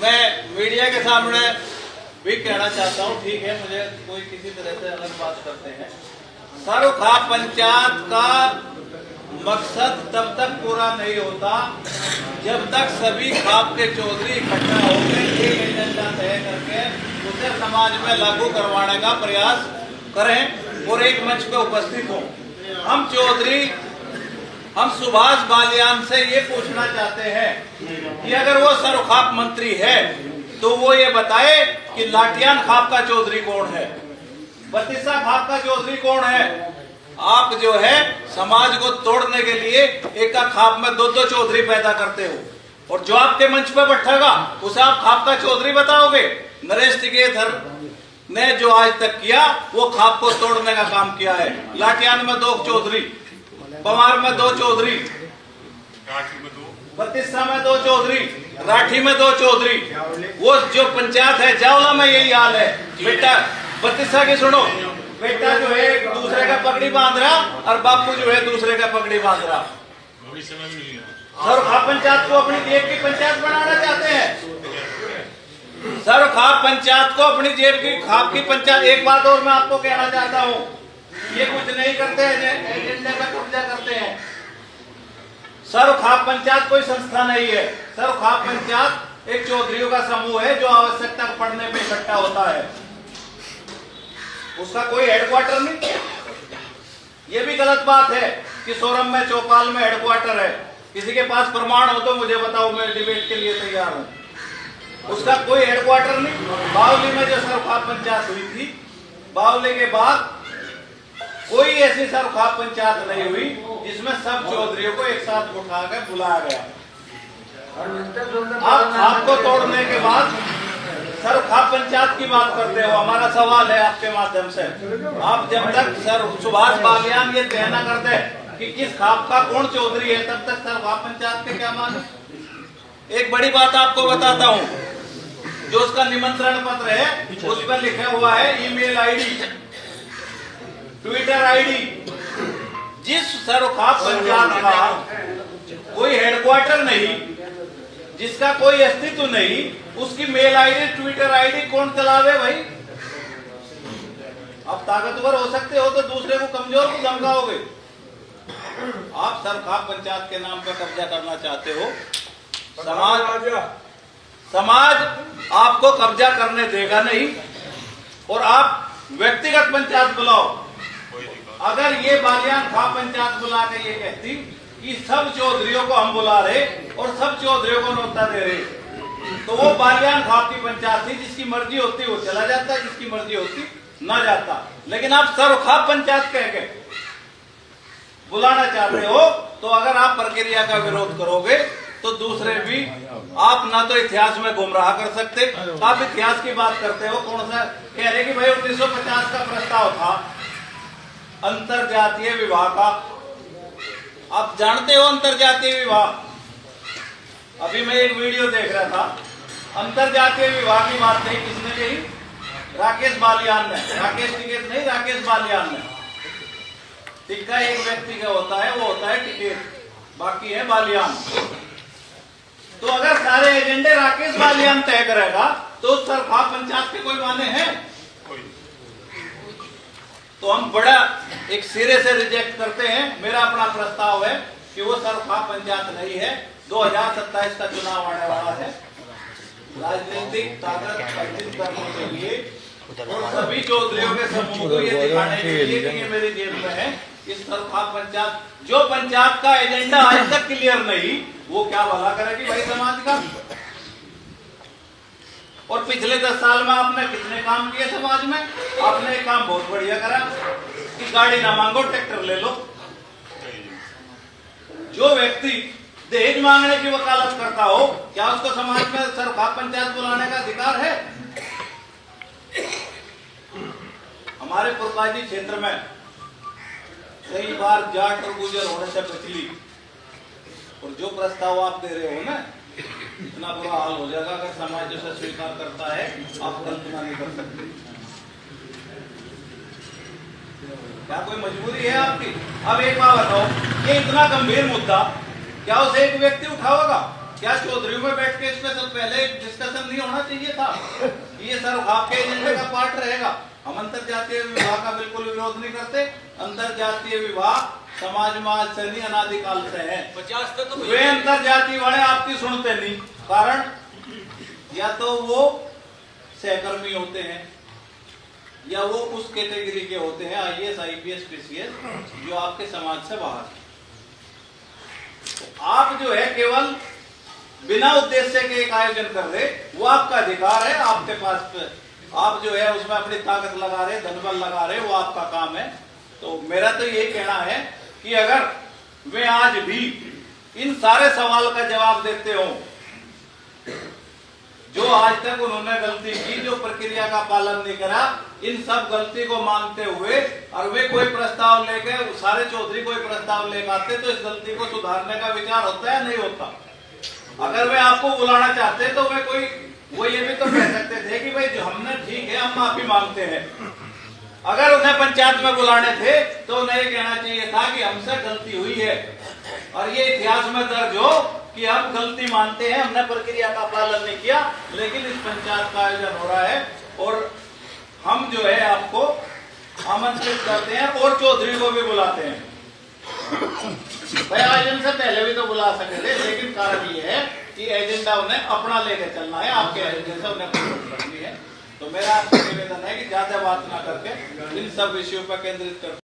मैं मीडिया के सामने भी कहना चाहता हूँ, ठीक है, मुझे कोई किसी तरह से अलग बात करते हैं। सरोखाप पंचायत का मकसद तब तक पूरा नहीं होता जब तक सभी खाप के चौधरी इकट्ठा होकर एक एजेंडा तय करके उसे समाज में लागू करवाने का प्रयास करें और एक मंच पे उपस्थित हों। हम चौधरी, हम सुभाष बालियान से ये पूछना चाहते हैं कि अगर वो सरोखाप मंत्री है तो वो ये बताए कि लाठियान खाप का चौधरी कौन है, बत्तीसा खाप का चौधरी कौन है। आप जो है समाज को तोड़ने के लिए एक का खाप में दो दो चौधरी पैदा करते हो और जो आपके मंच पे बैठेगा उसे आप खाप का चौधरी बताओगे। नरेश टिकेतर ने जो आज तक किया वो खाप को तोड़ने का काम किया है। लाठियान में 2 चौधरी, पवार में 2 चौधरी, बत्तीसा में 2 चौधरी, राठी में 2 चौधरी। वो जो पंचायत है जावला में यही हाल है। बेटा बत्तीसा की सुनो, बेटा जो है दूसरे का पगड़ी बांध रहा और बापू जो है दूसरे का पगड़ी बांध रहा। सरोखाप पंचायत को अपनी जेब की पंचायत बनाना चाहते हैं। सरोखाप पंचायत को अपनी जेब की खाप की पंचायत। एक बात और मैं आपको कहना चाहता हूँ, ये कुछ नहीं करते हैं, एजेंडे पे कब्जा करते हैं। सरोखाप पंचायत कोई संस्था नहीं है। सरोखाप पंचायत एक चौधरियों का समूह है जो आवश्यकता पड़ने पे इकट्ठा होता है। उसका कोई हेडक्वार्टर नहीं। ये भी गलत बात है कि सोरम में, चौपाल में हेडक्वार्टर है। किसी के पास प्रमाण हो तो मुझे बताओ, मैं डिबेट के लिए तैयार हूँ। उसका कोई हेडक्वार्टर नहीं। बावली में जो सरोखाप पंचायत हुई थी, बावली के बाद कोई ऐसी सरोखाप पंचायत नहीं हुई जिसमें सब चौधरियों को एक साथ उठा कर बुलाया गया। आप खाप को तोड़ने के बाद सरोखाप पंचायत की बात करते हो। हमारा सवाल है आपके माध्यम से, आप जब तक सर सुभाष बालियान ये तय न करते कि किस खाप का कौन चौधरी है, तब तक सरोखाप पंचायत के क्या मान। एक बड़ी बात आपको बताता हूँ, जो उसका निमंत्रण पत्र है उस पर लिखा हुआ है ईमेल आईडी, ट्विटर आईडी। जिस सरोखाप पंचायत का कोई हेडक्वार्टर नहीं, जिसका कोई अस्तित्व नहीं, उसकी मेल आईडी, ट्विटर आईडी कौन चलावे भाई। आप ताकतवर हो सकते हो तो दूसरे को, कमजोर को धमकाओगे। आप सरोखाप पंचायत के नाम पर कब्जा करना चाहते हो। समाज आपको कब्जा करने देगा नहीं। और आप व्यक्तिगत पंचायत बुलाओ। अगर ये बालियान खाप पंचायत बुला के ये कहती कि सब चौधरियों को हम बुला रहे और सब चौधरियों को न्योता दे रहे, तो वो बालियान खाप की पंचायत थी। जिसकी मर्जी होती वो चला जाता, जिसकी मर्जी होती ना जाता। लेकिन आप सरोखाप पंचायत कह के बुलाना चाहते हो, तो अगर आप प्रक्रिया का विरोध करोगे तो दूसरे भी, आप ना तो इतिहास में गुमराह कर सकते। आप इतिहास की बात करते हो, कौन सा कह रहे कि भाई 1950 का प्रस्ताव था अंतरजातीय विवाह का। आप जानते हो अंतरजातीय विवाह। अभी मैं एक वीडियो देख रहा था, अंतरजातीय विवाह की बात नहीं किसने कही, राकेश बालियान ने। राकेश टिकेत नहीं, राकेश बालियान ने। टिक्का एक व्यक्ति का होता है, वो होता है टिकेत, बाकी है बालियान। तो अगर सारे एजेंडे राकेश बालियान तय करेगा तो सरोखाप पंचायत के कोई माने हैं। तो हम बड़ा एक सिरे से रिजेक्ट करते हैं। मेरा अपना प्रस्ताव है कि वो सरोखाप पंचायत नहीं है। 2027 का चुनाव आने वाला है। राजनीतिक ताकत अर्जित करने के लिए और सभी चौधरियों के समूह को ये दिखाने के लिए कि ये मेरी जेब में है, इस सरोखाप पंचायत, जो पंचायत का एजेंडा आज तक क्लियर नहीं, वो क्या भला करेगी भाई समाज का। और पिछले 10 साल में आपने कितने काम किए समाज में। आपने एक काम बहुत बढ़िया करा कि गाड़ी ना मांगो, ट्रैक्टर ले लो। जो व्यक्ति दहेज मांगने की वकालत करता हो, क्या उसको समाज में सरोखाप पंचायत बुलाने का अधिकार है। हमारे पुरकाजी क्षेत्र में कई बार जाट और गुजर होने से पिछली, और जो प्रस्ताव आप दे रहे हो ना, इतना बुरा हाल हो जाएगा अगर समाज उसे स्वीकार करता है, आप कल्पना नहीं कर सकते। क्या कोई मजबूरी है आपकी। अब एक बात बताओ, ये इतना गंभीर मुद्दा क्या उसे एक व्यक्ति उठाओगा। क्या चौधरी में बैठ के इस पे सब पहले डिस्कशन नहीं होना चाहिए था? ये सर आपके एजेंडे का पार्ट रहेगा। हम अंतर जातीय विवाह का बिल्कुल विरोध नहीं करते। अंतर जातीय विवाह समाज में आज से नहीं, अनादिकाल से है। 50 तक तो वे अंतर जाति वाले आपकी सुनते नहीं, कारण या तो वो सहकर्मी होते हैं या वो उस कैटेगरी के होते हैं, IAS, IPS, PCS, जो आपके समाज से बाहर है। तो आप जो है केवल बिना उद्देश्य के एक आयोजन कर रहे, वो आपका अधिकार है, आपके पास आप जो है उसमें अपनी ताकत लगा रहे, धनबल लगा रहे, वो आपका काम है। तो मेरा तो यही कहना है कि अगर वे आज भी इन सारे सवाल का जवाब देते हो जो आज तक उन्होंने गलती की, जो प्रक्रिया का पालन नहीं करा, इन सब गलती को मानते हुए और वे कोई प्रस्ताव लेके, सारे चौधरी कोई प्रस्ताव लेकर आते तो इस गलती को सुधारने का विचार होता है, नहीं होता? अगर वे आपको बुलाना चाहते तो वे कोई वो ये भी तो कह सकते थे कि भाई जो हमने ठीक है, हम माफी मांगते हैं। अगर उन्हें पंचायत में बुलाने थे तो उन्हें ये कहना चाहिए था कि हमसे गलती हुई है और ये इतिहास में दर्ज हो कि हम गलती मानते हैं, हमने प्रक्रिया का पालन नहीं किया, लेकिन इस पंचायत का आयोजन हो रहा है और हम जो है आपको आमंत्रित करते हैं और चौधरी को भी बुलाते हैं। भाई आयोजन से पहले भी तो बुला सकते थे, लेकिन कारण ये है कि एजेंडा उन्हें अपना लेकर चलना है, आपके एजेंडे से उन्हें करनी है। तो मेरा आपसे निवेदन है कि ज्यादा बात ना करके इन सब विषयों पर केंद्रित करते